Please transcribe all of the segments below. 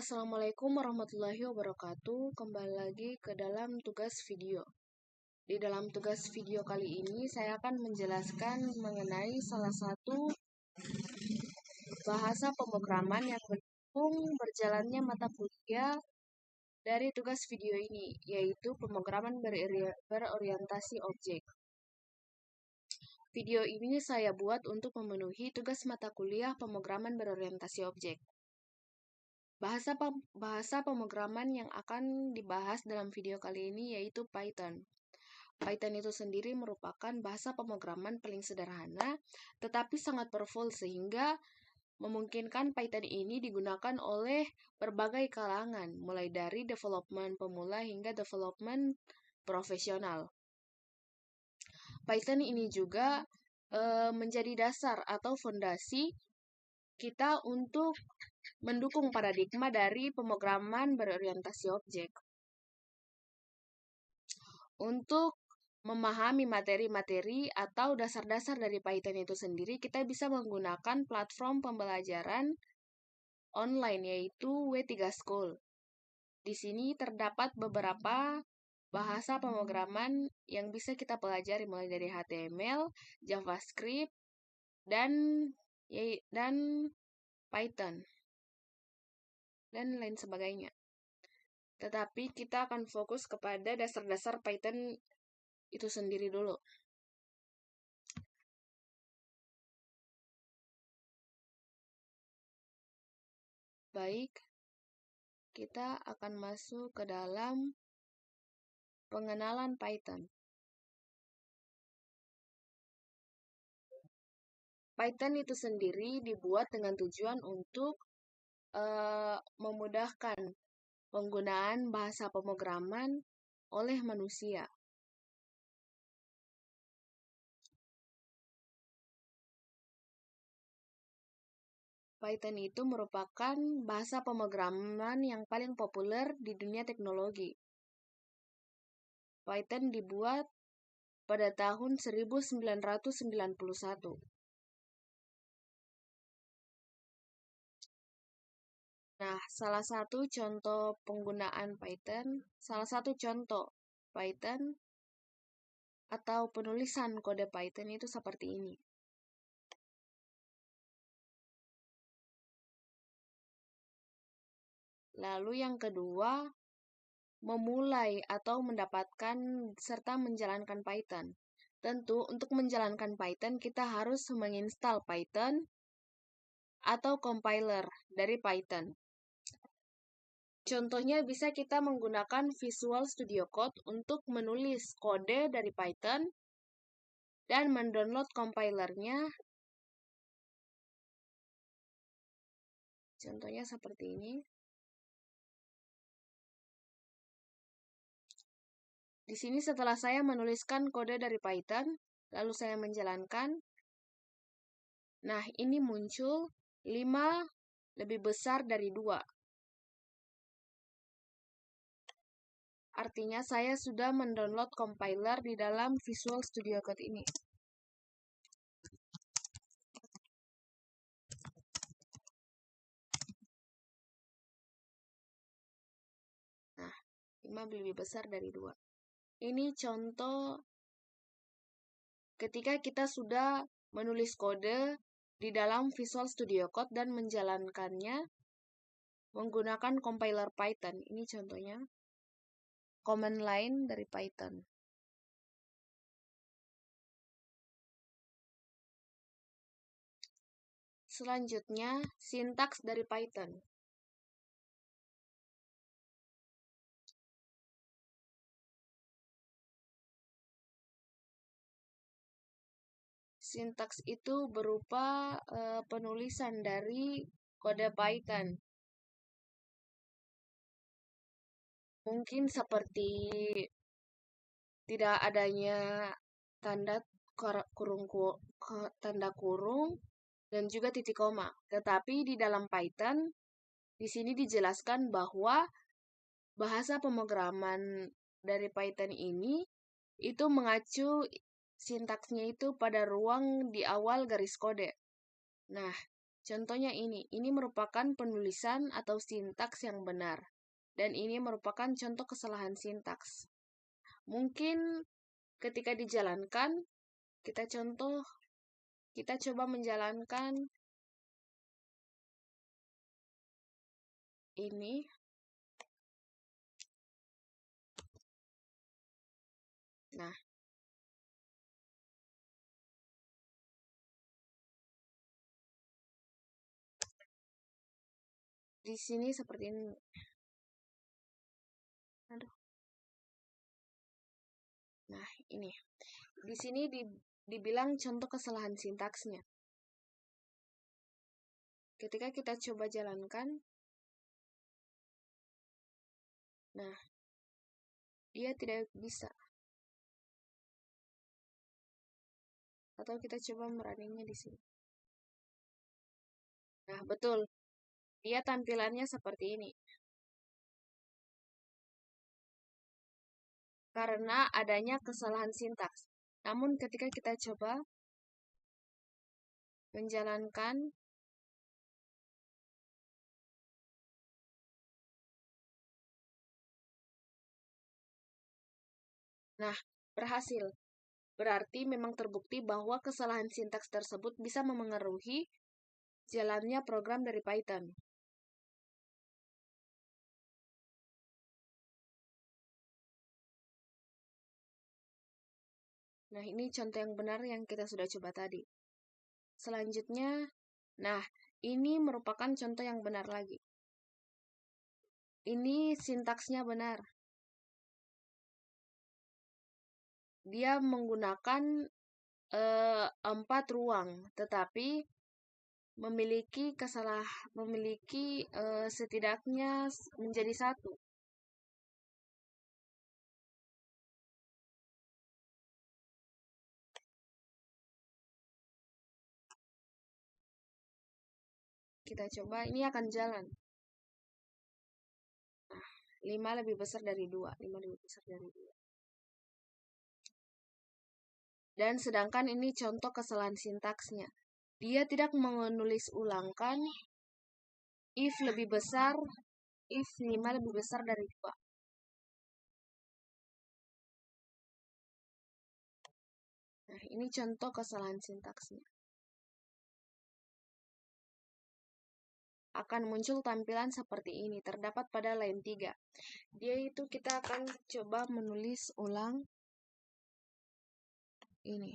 Assalamualaikum warahmatullahi wabarakatuh. Kembali lagi ke dalam tugas video. Di dalam tugas video kali ini, saya akan menjelaskan mengenai salah satu bahasa pemrograman yang mendukung berjalannya mata kuliah dari tugas video ini, yaitu pemrograman berorientasi objek. Video ini saya buat untuk memenuhi tugas mata kuliah pemrograman berorientasi objek. Bahasa pemrograman yang akan dibahas dalam video kali ini yaitu Python. Python itu sendiri merupakan bahasa pemrograman paling sederhana, tetapi sangat powerful sehingga memungkinkan Python ini digunakan oleh berbagai kalangan, mulai dari development pemula hingga development profesional. Python ini juga menjadi dasar atau fondasi kita untuk mendukung paradigma dari pemrograman berorientasi objek. Untuk memahami materi-materi atau dasar-dasar dari Python itu sendiri, kita bisa menggunakan platform pembelajaran online yaitu W3 School. Di sini terdapat beberapa bahasa pemrograman yang bisa kita pelajari mulai dari HTML, JavaScript, dan Python dan lain sebagainya. Tetapi kita akan fokus kepada dasar-dasar Python itu sendiri dulu. Baik, kita akan masuk ke dalam pengenalan Python. Python itu sendiri dibuat dengan tujuan untuk memudahkan penggunaan bahasa pemrograman oleh manusia. Python itu merupakan bahasa pemrograman yang paling populer di dunia teknologi. Python dibuat pada tahun 1991. Nah, salah satu contoh Python atau penulisan kode Python itu seperti ini. Lalu yang kedua, memulai atau mendapatkan serta menjalankan Python. Tentu untuk menjalankan Python kita harus menginstal Python atau compiler dari Python. Contohnya bisa kita menggunakan Visual Studio Code untuk menulis kode dari Python dan mendownload compilernya. Contohnya seperti ini. Di sini setelah saya menuliskan kode dari Python, lalu saya menjalankan. Nah, ini muncul 5 lebih besar dari 2. Artinya saya sudah mendownload compiler di dalam Visual Studio Code ini. Nah, 5 lebih besar dari 2. Ini contoh ketika kita sudah menulis kode di dalam Visual Studio Code dan menjalankannya menggunakan compiler Python. Ini contohnya command line dari Python. Selanjutnya, sintaks dari Python. Sintaks itu berupa penulisan dari kode Python. Mungkin seperti tidak adanya tanda kurung dan juga titik koma. Tetapi di dalam Python di sini dijelaskan bahwa bahasa pemrograman dari Python ini itu mengacu sintaksnya itu pada ruang di awal garis kode. Nah, Contohnya ini merupakan penulisan atau sintaks yang benar. Dan ini merupakan contoh kesalahan sintaks. Mungkin ketika dijalankan, kita coba menjalankan ini. Nah, di sini seperti ini. Aduh. Nah, ini. Di sini dibilang contoh kesalahan sintaksnya. Ketika kita coba jalankan, nah, dia tidak bisa. Atau kita coba meraninya di sini. Nah, betul. Dia tampilannya seperti ini. Karena adanya kesalahan sintaks. Namun ketika kita coba menjalankan, nah, berhasil. Berarti memang terbukti bahwa kesalahan sintaks tersebut bisa memengaruhi jalannya program dari Python. Nah, ini contoh yang benar yang kita sudah coba tadi. Selanjutnya, nah, ini merupakan contoh yang benar lagi. Ini sintaksnya benar. Dia menggunakan 4 ruang, tetapi memiliki setidaknya menjadi 1. Kita coba, ini akan jalan. Nah, 5 lebih besar dari 2. 5 lebih besar dari 2. Dan sedangkan ini contoh kesalahan sintaksnya. Dia tidak menulis ulangkan if 5 lebih besar dari 2. Nah, ini contoh kesalahan sintaksnya. Akan muncul tampilan seperti ini, terdapat pada line 3. Dia itu kita akan coba menulis ulang ini.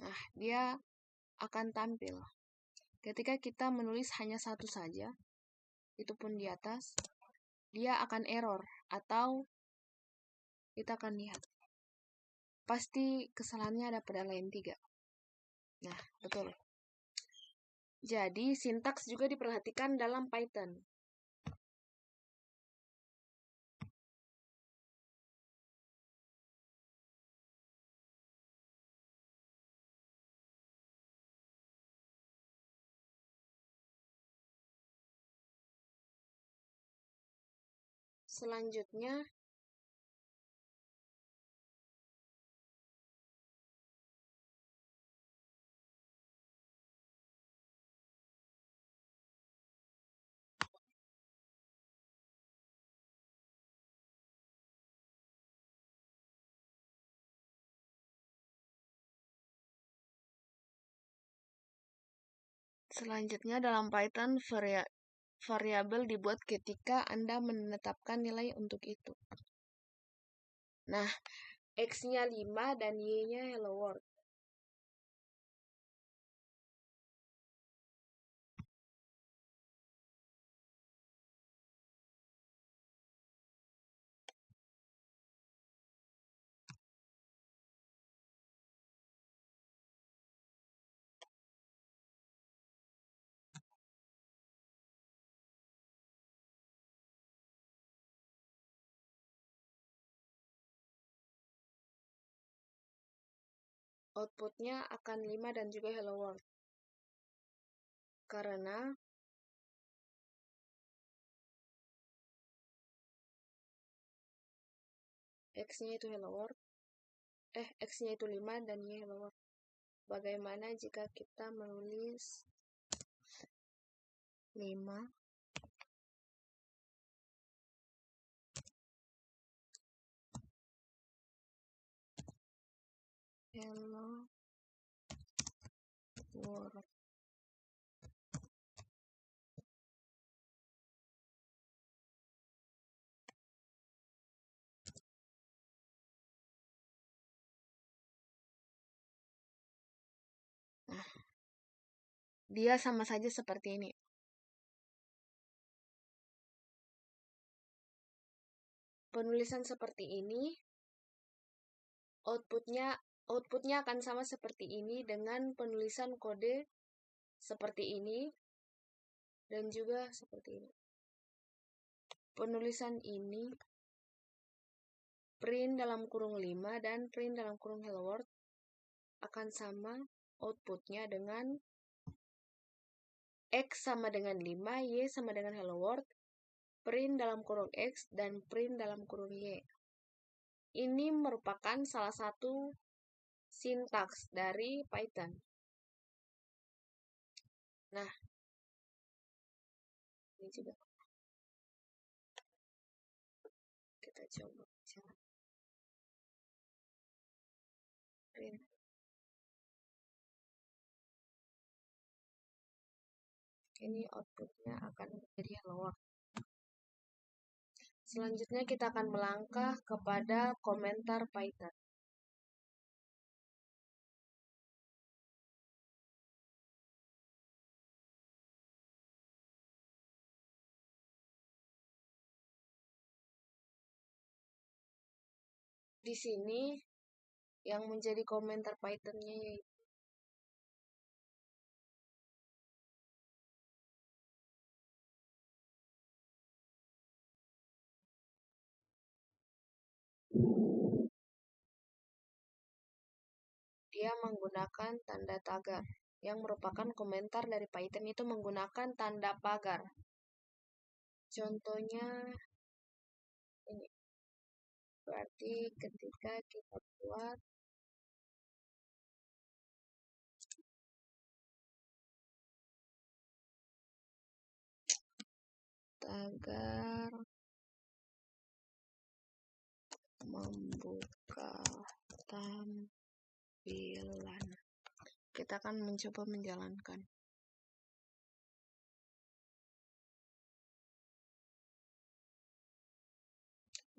Nah, dia akan tampil. Ketika kita menulis hanya satu saja, itu pun di atas, dia akan error atau kita akan lihat. Pasti kesalahannya ada pada line 3. Nah, betul. Jadi, sintaks juga diperhatikan dalam Python. Selanjutnya, dalam Python variabel dibuat ketika Anda menetapkan nilai untuk itu. Nah, X-nya 5 dan Y-nya hello world. outputnya akan 5 dan juga hello world. Karena X-nya itu hello world, X-nya itu 5 dan Y hello world. Bagaimana jika kita menulis 5 hello world. Nah, dia sama saja seperti ini. Penulisan seperti ini, outputnya akan sama seperti ini dengan penulisan kode seperti ini dan juga seperti ini. Penulisan ini print dalam kurung 5 dan print dalam kurung hello world akan sama outputnya dengan X sama dengan 5, Y sama dengan hello world, print dalam kurung X dan print dalam kurung Y. Ini merupakan salah satu sintaks dari Python. Nah, ini juga kita coba jalan. Print. Ini outputnya akan menjadi hello world. Selanjutnya kita akan melangkah kepada komentar Python. Di sini yang menjadi komentar Python-nya yaitu dia menggunakan tanda tagar. Yang merupakan komentar dari Python itu menggunakan tanda pagar. Contohnya ini. Berarti ketika kita buat tagar membuka tampilan, kita akan mencoba menjalankan.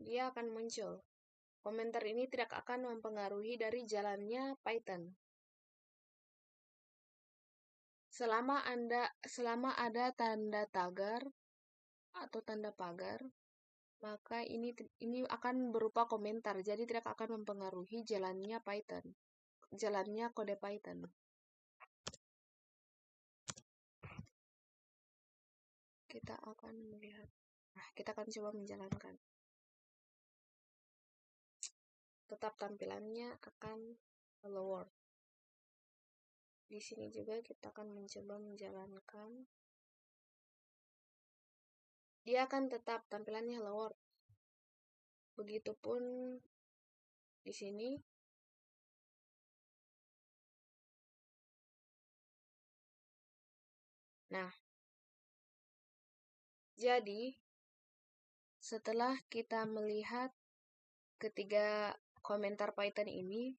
Dia akan muncul. Komentar ini tidak akan mempengaruhi dari jalannya Python. Selama ada tanda tagar atau tanda pagar, maka ini akan berupa komentar, jadi tidak akan mempengaruhi jalannya Python, jalannya kode Python. Kita akan melihat. Nah, kita akan coba menjalankan. Tetap tampilannya akan hello world. Di sini juga kita akan mencoba menjalankan. Dia akan tetap tampilannya hello world. Begitupun di sini. Nah, jadi setelah kita melihat ketiga komentar Python ini,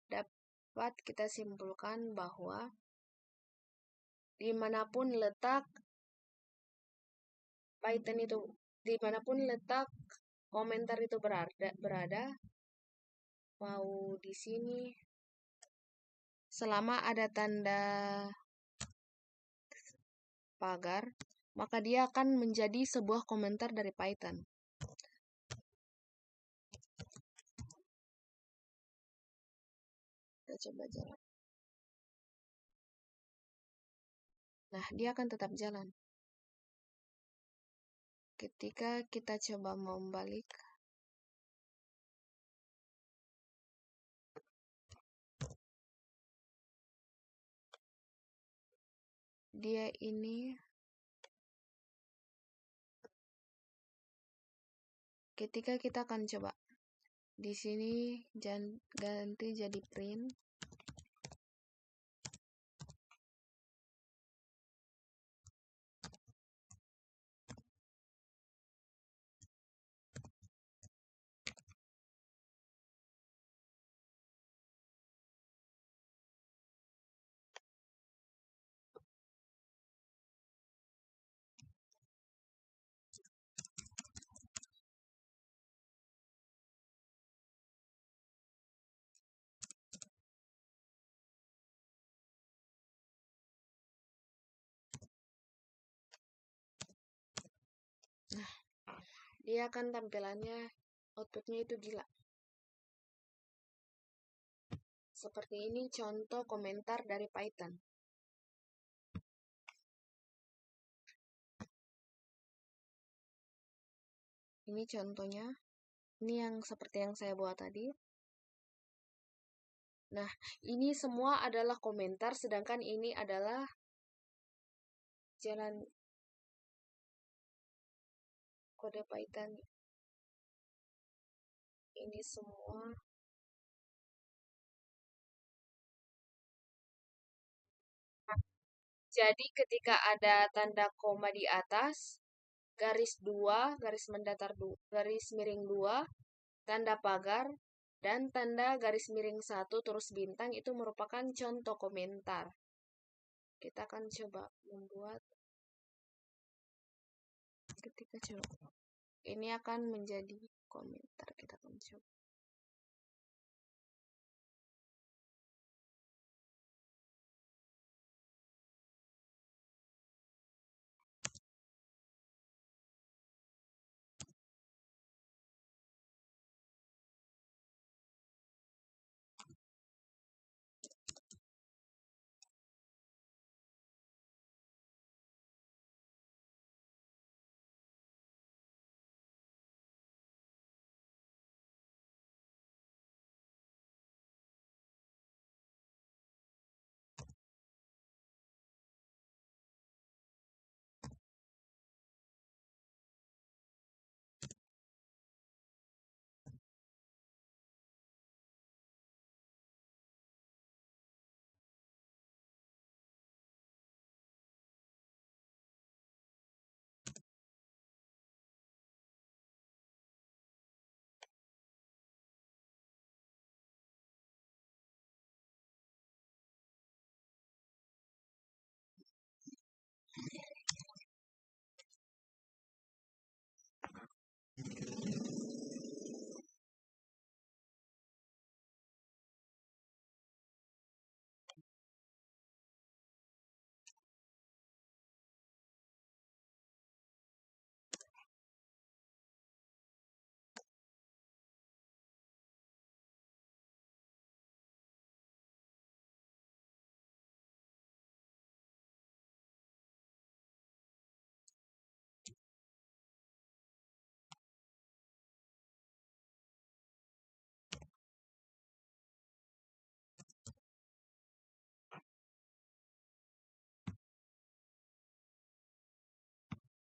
dapat kita simpulkan bahwa dimanapun letak Python itu, dimanapun letak komentar itu berada, mau di sini, selama ada tanda pagar, maka dia akan menjadi sebuah komentar dari Python. Kita coba jalan. Nah, dia akan tetap jalan. Ketika kita coba membalik, dia ini ketika kita akan coba di sini ganti jadi print. Nah, dia akan tampilannya outputnya itu gila. Seperti ini contoh komentar dari Python. Ini contohnya. Ini yang seperti yang saya buat tadi. Nah, ini semua adalah komentar, sedangkan ini adalah jalan kode Python. Ini semua. Jadi ketika ada tanda koma di atas, garis 2, garis mendatar 2, garis miring 2, tanda pagar, dan tanda garis miring 1 terus bintang itu merupakan contoh komentar. Kita akan coba membuat ketika coba. Ini akan menjadi komentar. Kita akan coba.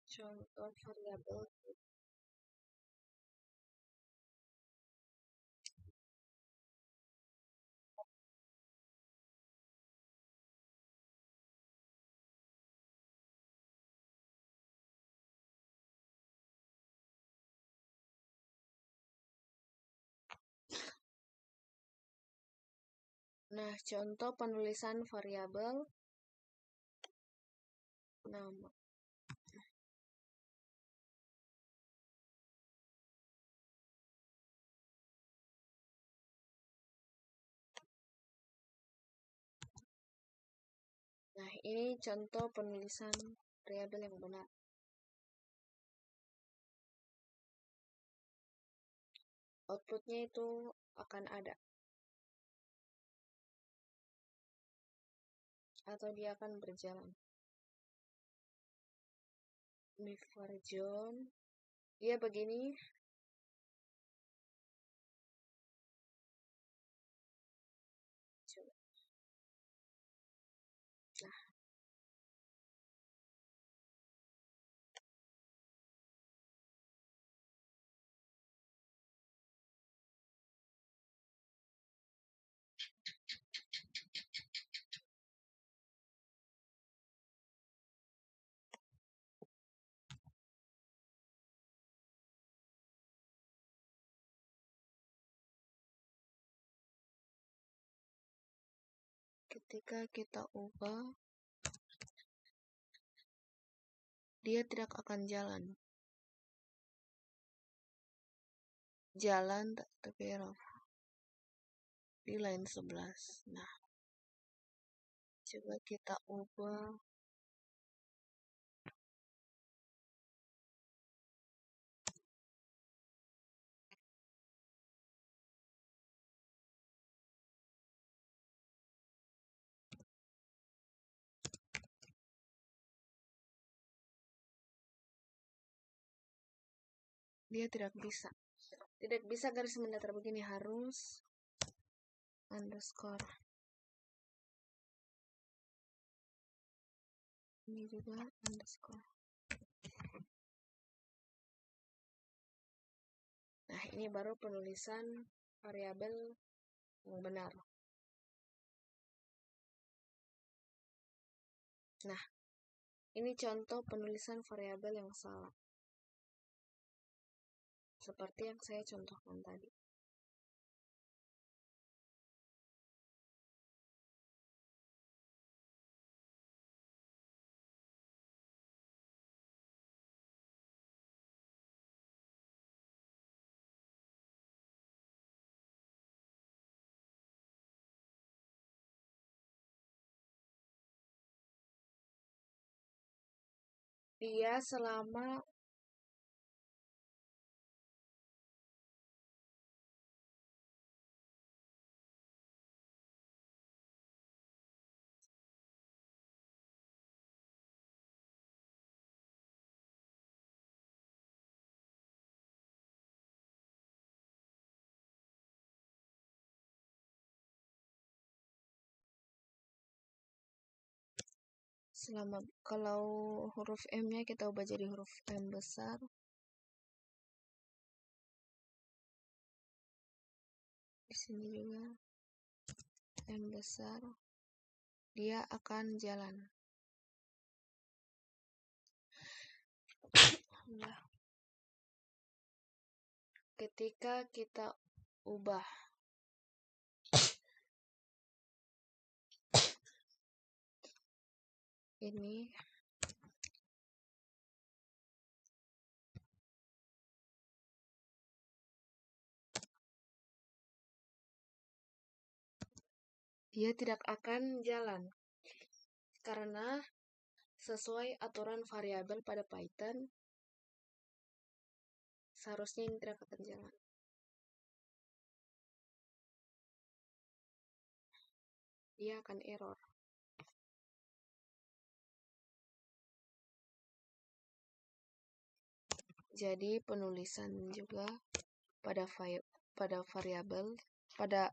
Contoh variabel. Nah, contoh penulisan variabel nama. Nah, ini contoh penulisan variabel yang benar. Outputnya itu akan ada. Atau dia akan berjalan. Move version. Dia begini. Coba. Nah, Ketika kita ubah, dia tidak akan jalan. Jalan tapi error di line 11. Nah, coba kita ubah. Dia tidak bisa. Tidak bisa garis mendatar begini, harus underscore. Ini juga underscore. Nah, ini baru penulisan variabel yang benar. Nah, ini contoh penulisan variabel yang salah. Seperti yang saya contohkan tadi. Dia selama kalau huruf M-nya kita ubah jadi huruf M besar. Di sini juga M besar. Dia akan jalan. Nah, ketika kita ubah ini, dia tidak akan jalan. Karena sesuai aturan variabel pada Python, seharusnya ini tidak akan jalan. Dia akan error. Jadi penulisan juga pada variabel, pada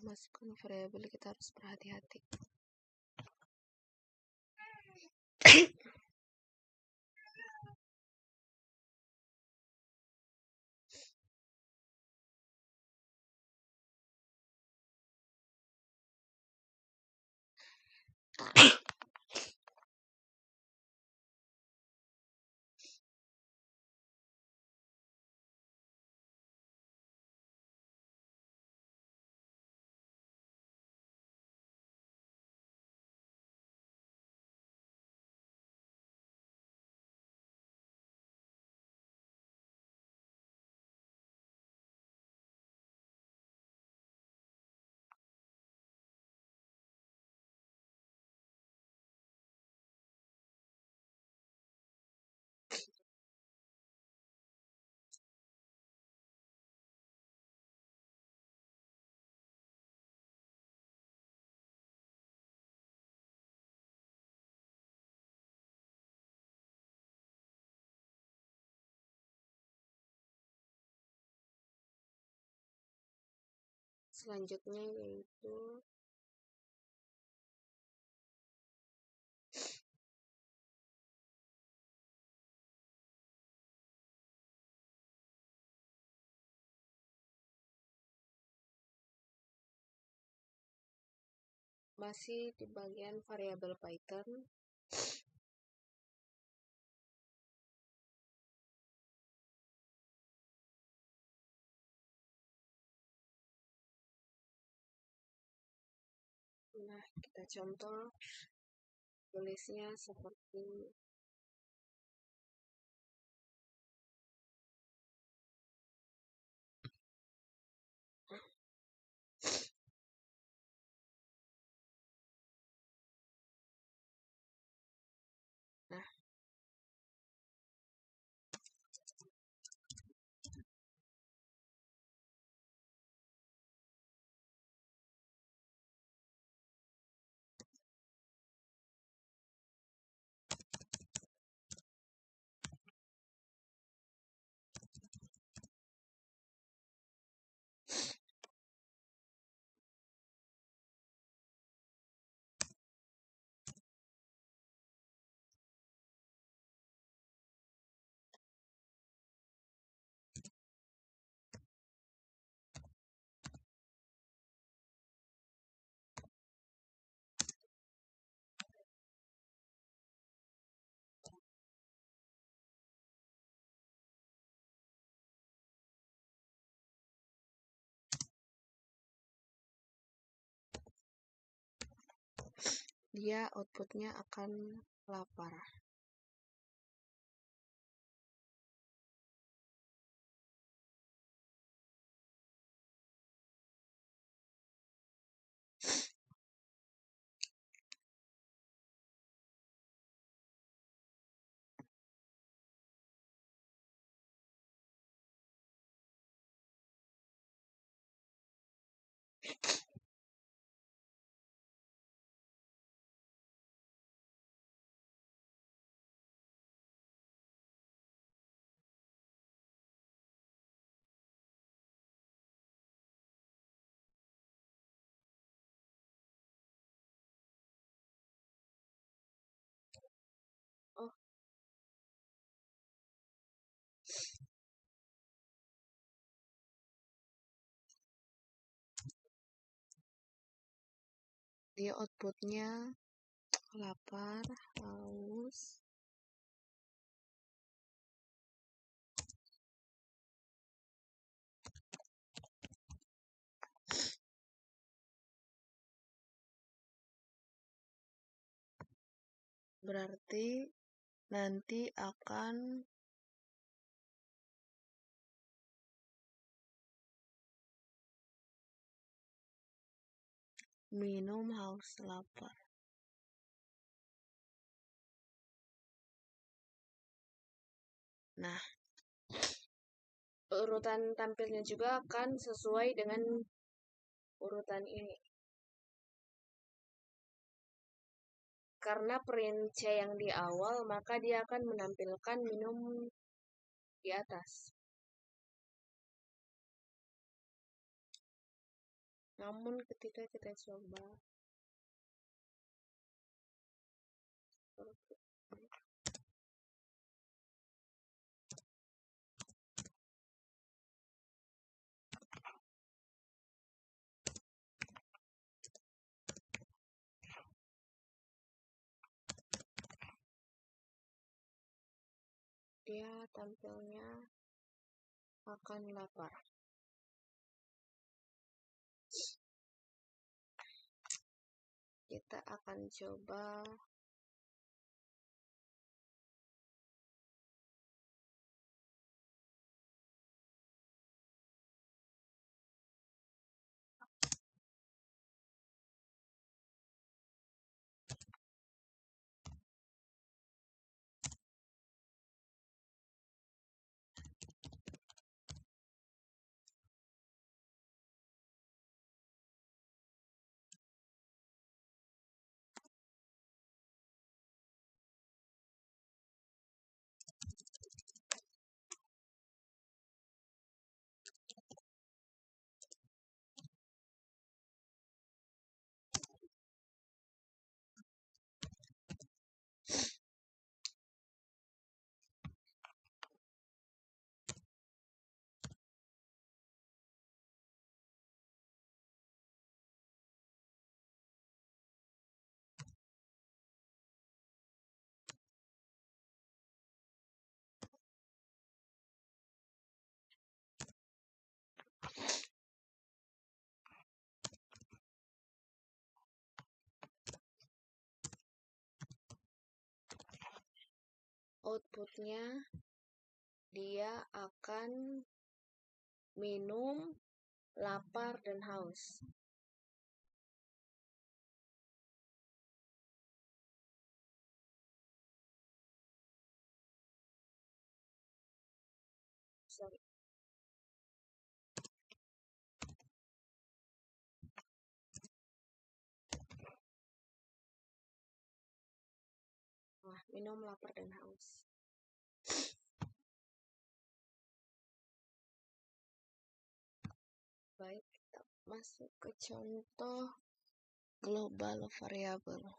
masukkan variabel kita harus berhati-hati. Selanjutnya yaitu masih di bagian variabel Python. Nah, kita contoh tulisnya seperti nah, dia outputnya akan lapar. Oh, dia outputnya lapar, haus, berarti nanti akan minum haus lapar. Nah, urutan tampilnya juga akan sesuai dengan urutan ini. Karena print C yang di awal, maka dia akan menampilkan minum di atas. Namun ketika kita coba dia tampilnya akan lapar. Kita akan coba outputnya dia akan minum, lapar, dan haus. Sorry. Nah, minum, lapar, dan haus. Baik, kita masuk ke contoh global variable.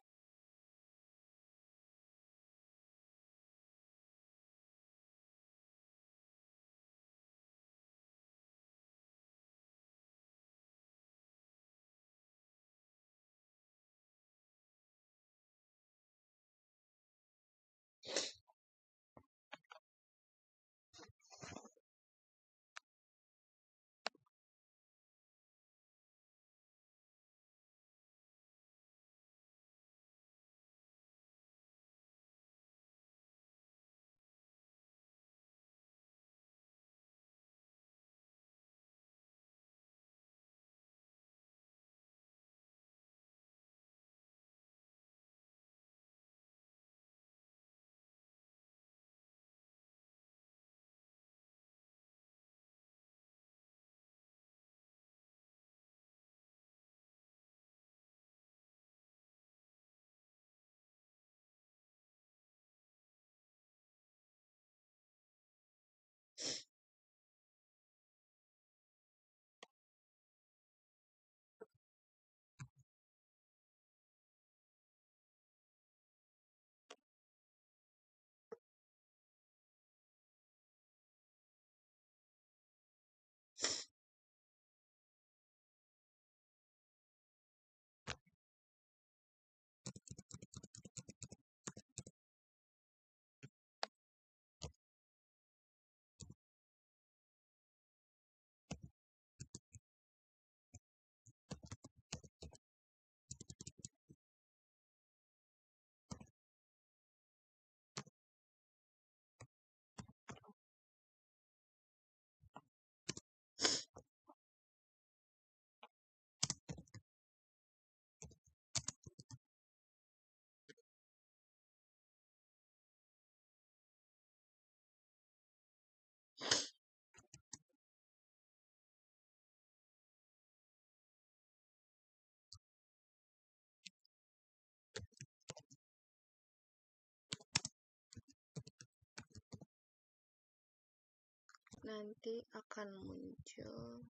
Nanti akan muncul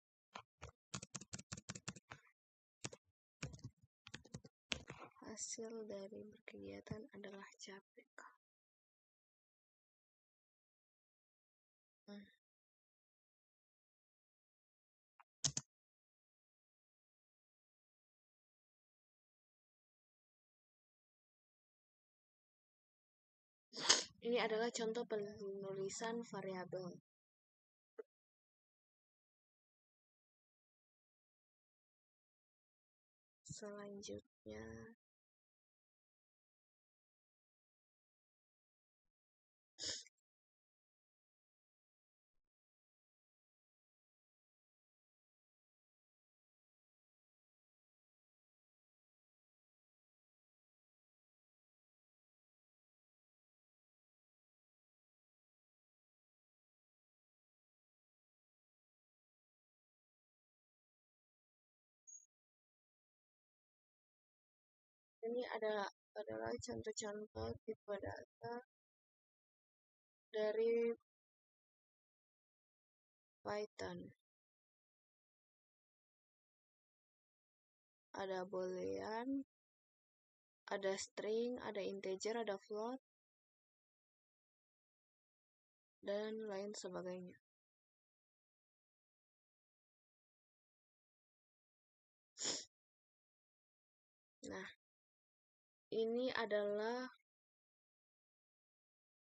hasil dari berkegiatan adalah capek. Ini adalah contoh penulisan variabel. Selanjutnya, ini adalah contoh-contoh tipe data dari Python. Ada boolean, ada string, ada integer, ada float, dan lain sebagainya. Nah, ini adalah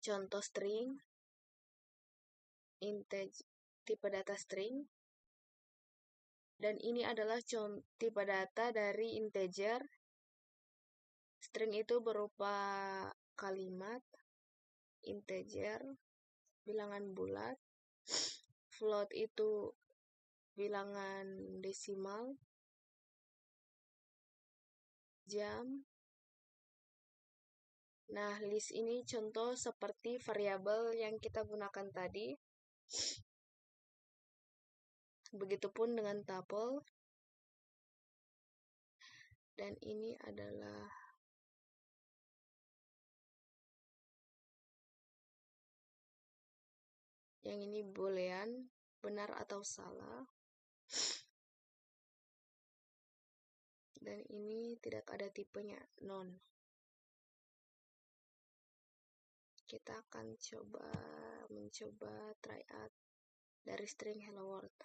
contoh string, integer, tipe data string, dan ini adalah tipe data dari integer. String itu berupa kalimat, integer, bilangan bulat, float itu bilangan desimal, jam. Nah, list ini contoh seperti variabel yang kita gunakan tadi. Begitupun dengan tuple. Dan ini adalah yang ini boolean, benar atau salah. Dan ini tidak ada tipenya, none. Kita akan mencoba try out dari string hello world.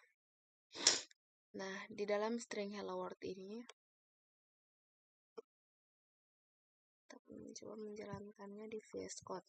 Nah, di dalam string hello world ini kita akan mencoba menjalankannya di VS Code.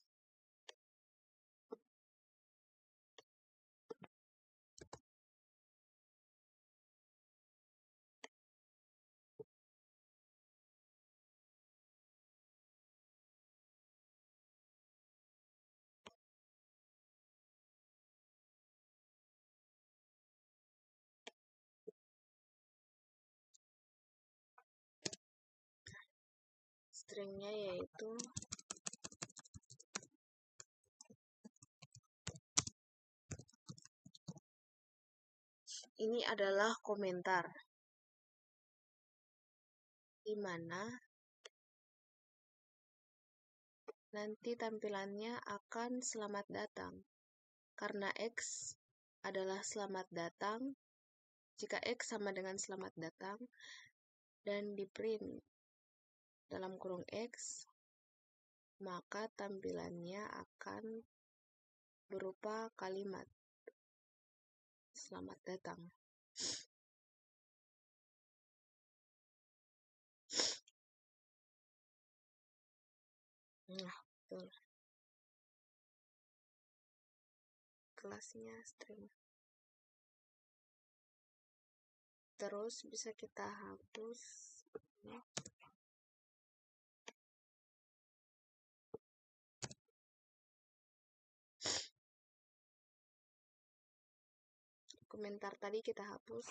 Stringnya yaitu ini adalah komentar, di mana nanti tampilannya akan selamat datang. Karena X adalah selamat datang, jika X sama dengan selamat datang, dan di print dalam kurung X, maka tampilannya akan berupa kalimat selamat datang. Nah, betul. Kelasnya string. Terus bisa kita hapus. Komentar tadi kita hapus.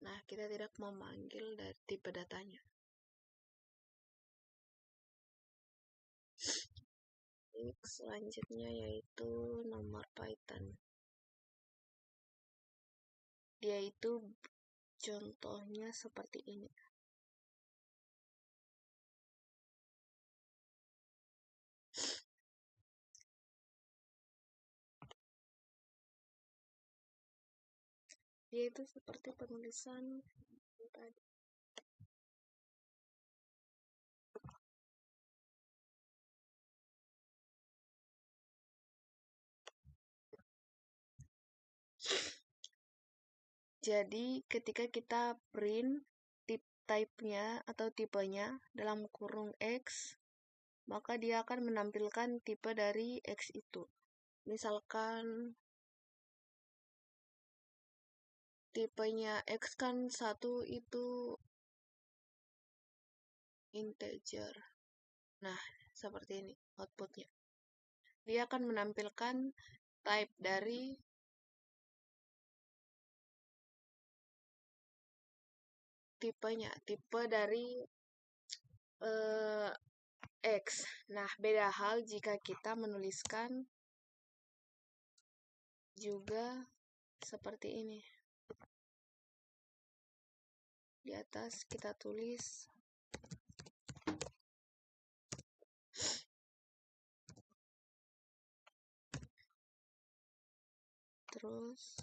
Nah, kita tidak memanggil dari tipe datanya. Selanjutnya yaitu nomor Python. Dia itu contohnya seperti ini. Dia itu seperti penulisan tadi. Jadi ketika kita print type-nya atau tipenya dalam kurung X, maka dia akan menampilkan tipe dari X itu. Misalkan tipenya X kan 1 itu integer. Nah, seperti ini outputnya. Dia akan menampilkan type dari tipenya, tipe dari X. Nah, beda hal jika kita menuliskan juga seperti ini. Di atas kita tulis terus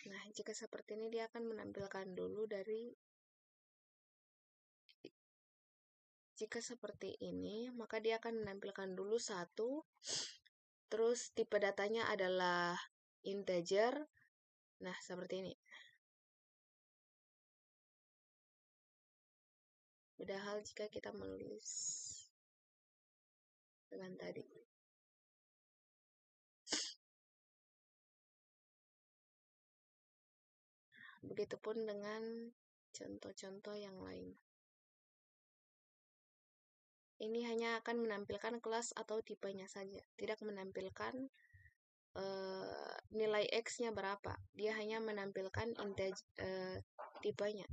nah, jika seperti ini dia akan menampilkan dulu dari jika seperti ini, maka dia akan menampilkan dulu satu, terus tipe datanya adalah integer. Nah, seperti ini. Beda hal jika kita menulis dengan tadi. Begitupun dengan contoh-contoh yang lain. Ini hanya akan menampilkan kelas atau tipenya saja, tidak menampilkan nilai X-nya berapa. Dia hanya menampilkan tipenya.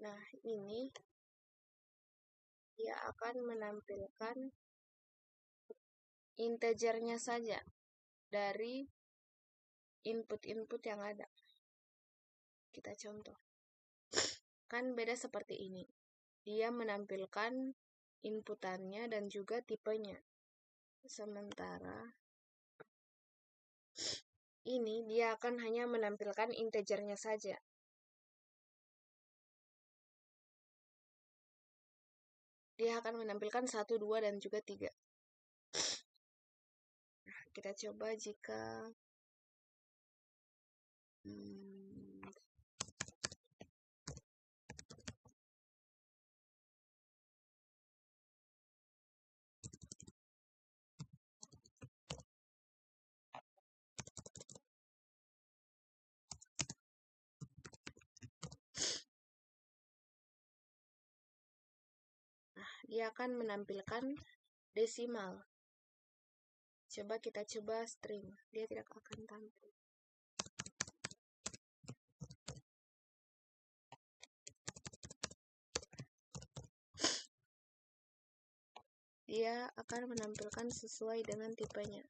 Nah, ini dia akan menampilkan integernya saja dari input-input yang ada. Kita contoh. Kan beda seperti ini. Dia menampilkan inputannya dan juga tipenya. Sementara ini dia akan hanya menampilkan integernya saja. Dia akan menampilkan 1, 2, dan juga 3. Nah, kita coba jika dia akan menampilkan desimal. Coba kita coba string, dia tidak akan tampil. Dia akan menampilkan sesuai dengan tipenya.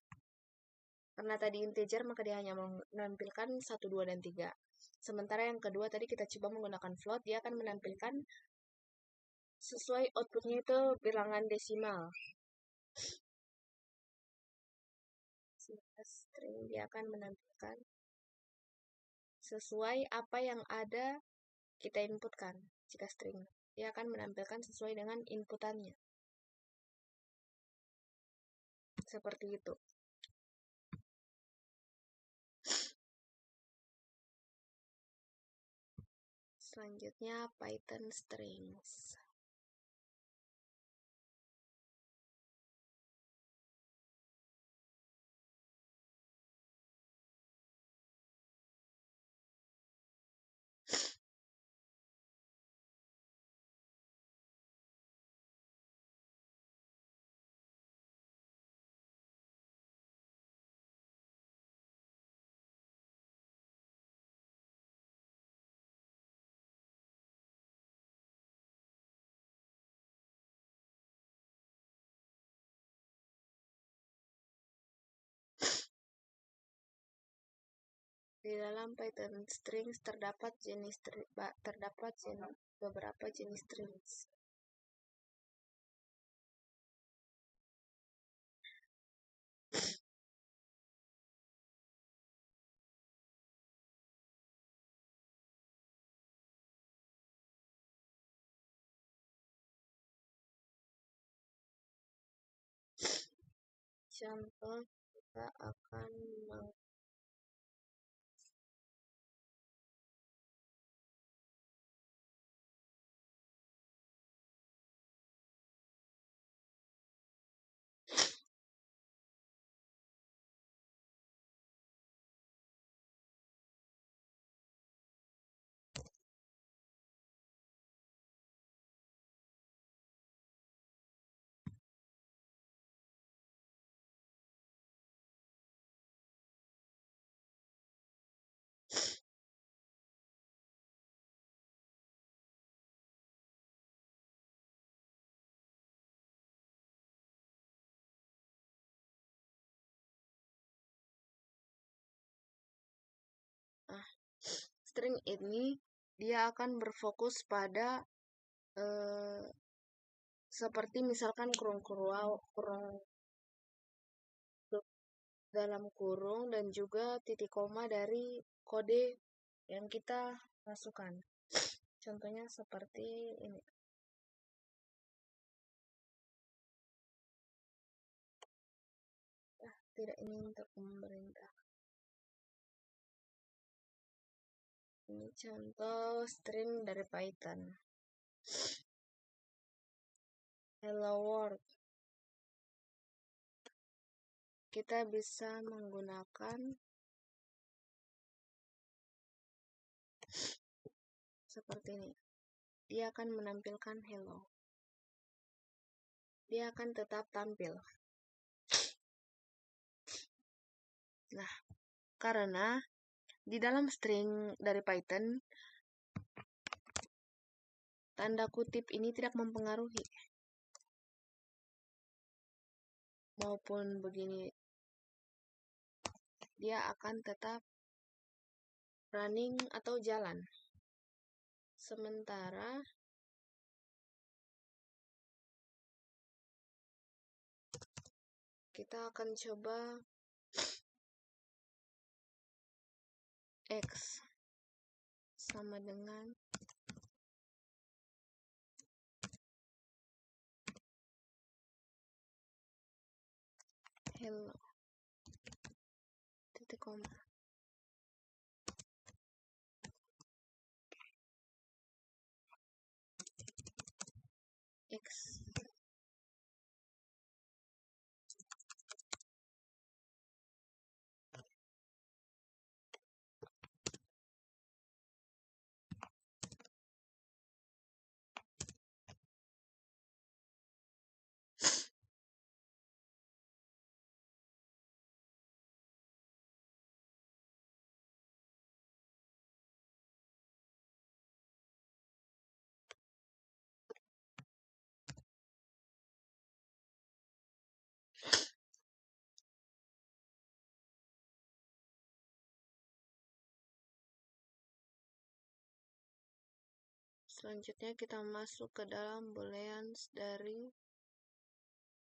Karena tadi integer, maka dia hanya menampilkan 1, 2, dan 3. Sementara yang kedua tadi kita coba menggunakan float, dia akan menampilkan sesuai outputnya itu bilangan desimal. String dia akan menampilkan sesuai apa yang ada kita inputkan. Jika string, dia akan menampilkan sesuai dengan inputannya. Seperti itu. Selanjutnya Python strings. Di dalam Python strings terdapat beberapa jenis strings. Contoh, kita akan string ini dia akan berfokus pada seperti misalkan kurung dalam kurung dan juga titik koma dari kode yang kita masukkan. Contohnya seperti ini. Tidak, ini untuk pemerintah. Ini contoh string dari Python. Hello world. Kita bisa menggunakan seperti ini. Dia akan menampilkan hello. Dia akan tetap tampil. Nah, karena di dalam string dari Python, tanda kutip ini tidak mempengaruhi. Maupun begini, dia akan tetap running atau jalan. Sementara kita akan coba X sama dengan hello titik koma. X Selanjutnya kita masuk ke dalam booleans dari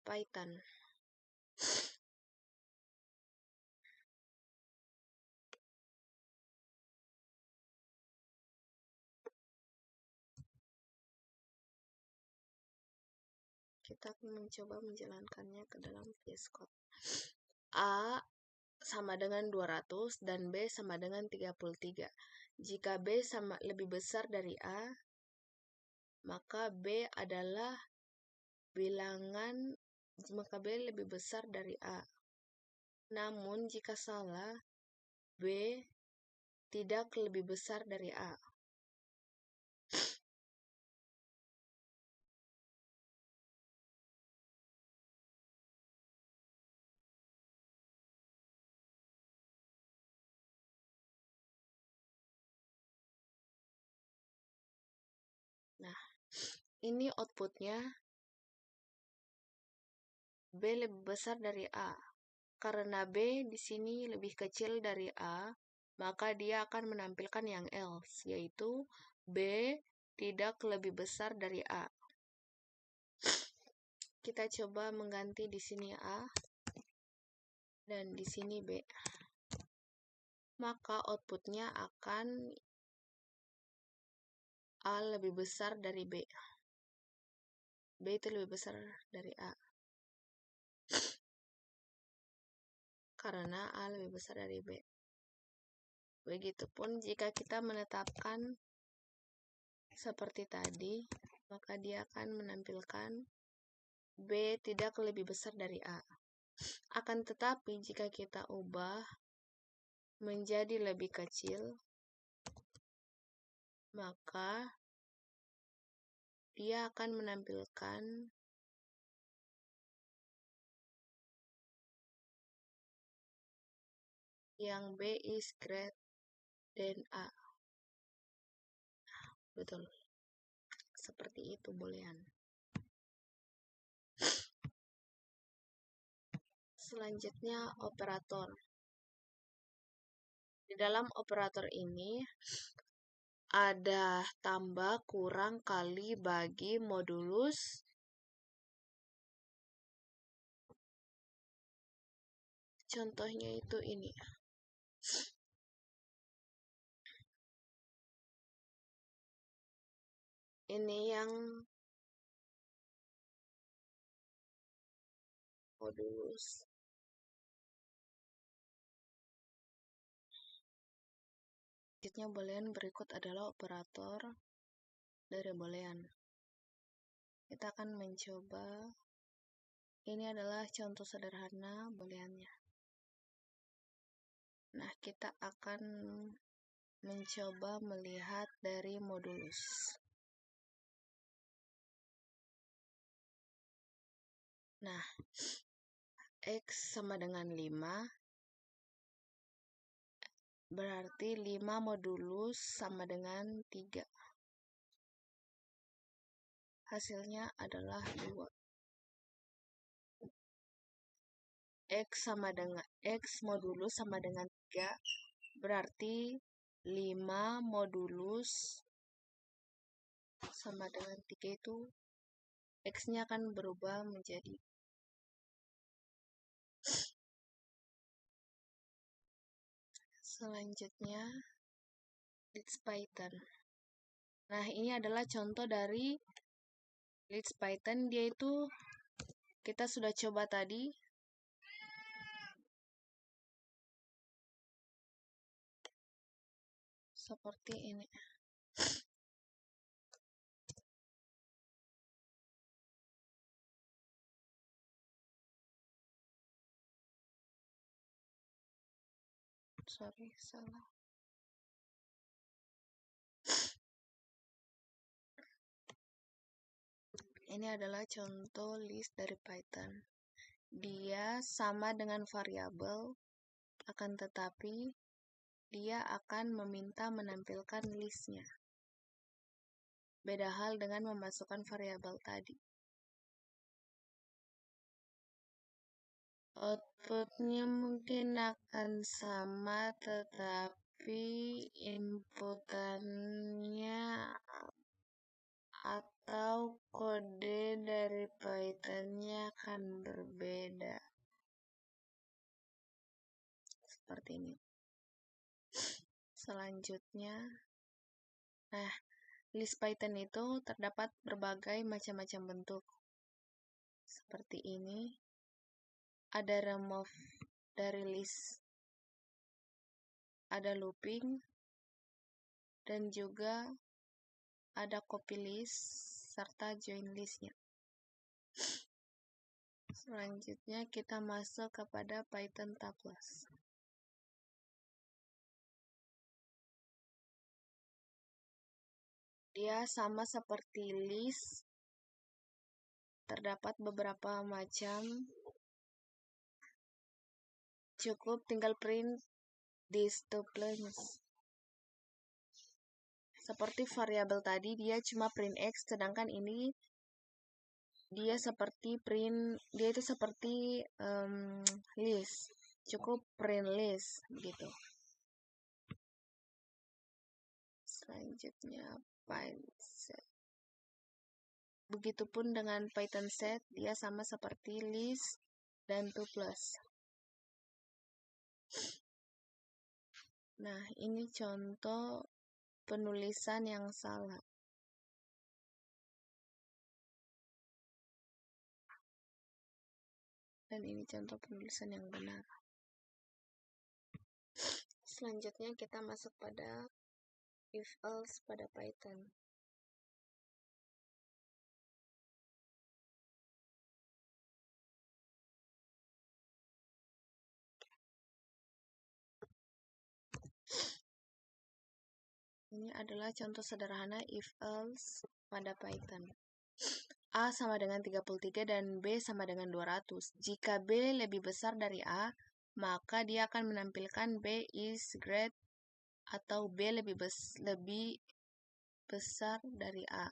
Python. Kita akan mencoba menjalankannya ke dalam VS Code. A sama dengan 200 dan B sama dengan 33. Jika B lebih besar dari A, maka B adalah bilangan, maka B lebih besar dari A. Namun jika salah, B tidak lebih besar dari A. Nah, ini outputnya B lebih besar dari A. Karena B di sini lebih kecil dari A, maka dia akan menampilkan yang else, yaitu B tidak lebih besar dari A. Kita coba mengganti di sini A dan di sini B. Maka outputnya akan A lebih besar dari B. B itu lebih besar dari A. Karena A lebih besar dari B. Begitupun jika kita menetapkan seperti tadi, maka dia akan menampilkan B tidak lebih besar dari A. Akan tetapi jika kita ubah menjadi lebih kecil, maka dia akan menampilkan yang B is greater than A. Betul. Seperti itu boolean. Selanjutnya operator. Di dalam operator ini ada tambah, kurang, kali, bagi, modulus. Contohnya itu ini. Ini yang modulus. Selanjutnya boolean berikut adalah operator dari boolean. Kita akan mencoba. Ini adalah contoh sederhana booleannya. Nah, kita akan mencoba melihat dari modulus. Nah, X sama dengan 5, berarti 5 modulus sama dengan 3. Hasilnya adalah 2. X modulus sama dengan 3, berarti 5 modulus sama dengan 3 itu X-nya akan berubah menjadi selanjutnya Lisp Python. Nah, ini adalah contoh dari Lisp Python. Dia itu kita sudah coba tadi. Seperti ini. Sorry, salah. Ini adalah contoh list dari Python. Dia sama dengan variabel, akan tetapi dia akan meminta menampilkan listnya. Beda hal dengan memasukkan variabel tadi. Outputnya mungkin akan sama, tetapi inputannya atau kode dari Python-nya akan berbeda. Seperti ini. Selanjutnya, nah, list Python itu terdapat berbagai macam-macam bentuk. Seperti ini. Ada remove dari list, ada looping, dan juga ada copy list serta join listnya. Selanjutnya kita masuk kepada Python tuples. Dia sama seperti list, terdapat beberapa macam. Cukup tinggal print these tuples. Seperti variabel tadi dia cuma print x, sedangkan ini dia itu seperti list. Cukup print list gitu. Selanjutnya Python set. Begitupun dengan Python set, dia sama seperti list dan tuples. Nah, ini contoh penulisan yang salah. Dan ini contoh penulisan yang benar. Selanjutnya kita masuk pada if else pada Python. Ini adalah contoh sederhana if else pada Python. A sama dengan 33 dan B sama dengan 200. Jika B lebih besar dari A, maka dia akan menampilkan B is great atau B lebih besar dari A.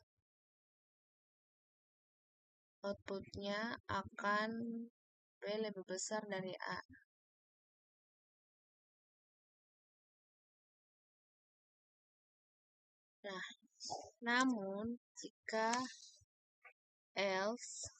Outputnya akan B lebih besar dari A. Nah, namun jika else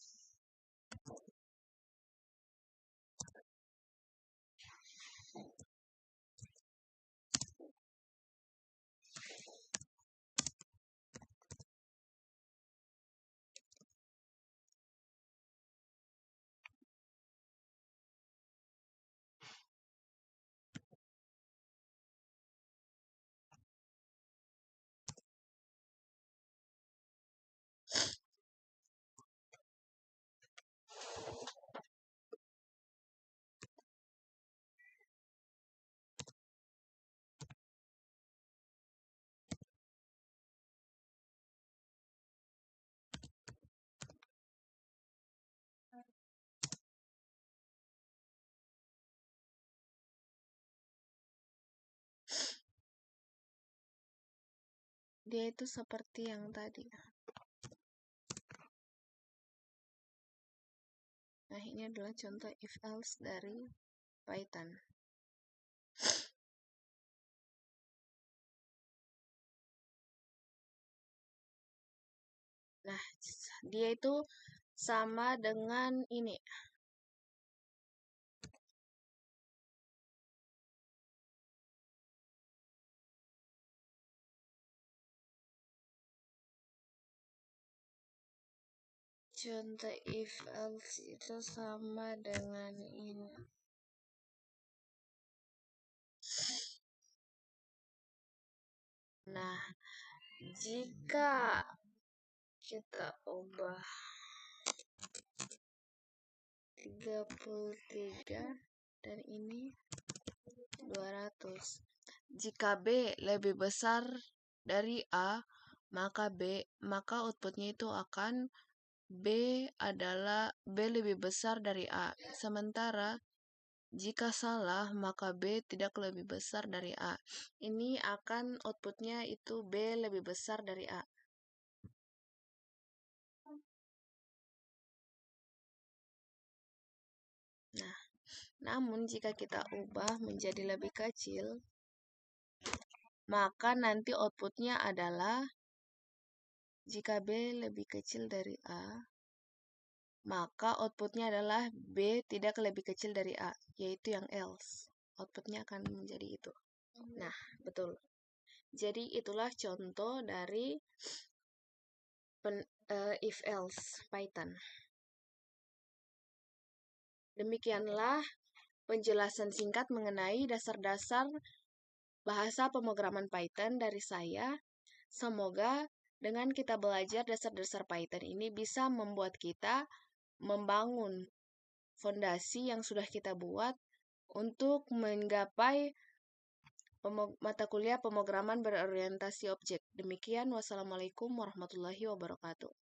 dia itu seperti yang tadi. Nah, ini adalah contoh if else dari Python. Nah, dia itu sama dengan ini. Contoh if else itu sama dengan ini. Nah, jika kita ubah 33 dan ini 200. Jika B lebih besar dari A, maka outputnya itu akan B lebih besar dari A. Sementara jika salah, maka B tidak lebih besar dari A. Ini akan outputnya itu B lebih besar dari A. Nah, namun jika kita ubah menjadi lebih kecil, maka nanti outputnya adalah Jika B lebih kecil dari A, maka outputnya adalah B tidak lebih kecil dari A, yaitu yang else. Outputnya akan menjadi itu. Nah, betul. Jadi itulah contoh dari if else Python. Demikianlah penjelasan singkat mengenai dasar-dasar bahasa pemrograman Python dari saya. Semoga dengan kita belajar dasar-dasar Python ini bisa membuat kita membangun fondasi yang sudah kita buat untuk menggapai mata kuliah pemrograman berorientasi objek. Demikian, wassalamualaikum warahmatullahi wabarakatuh.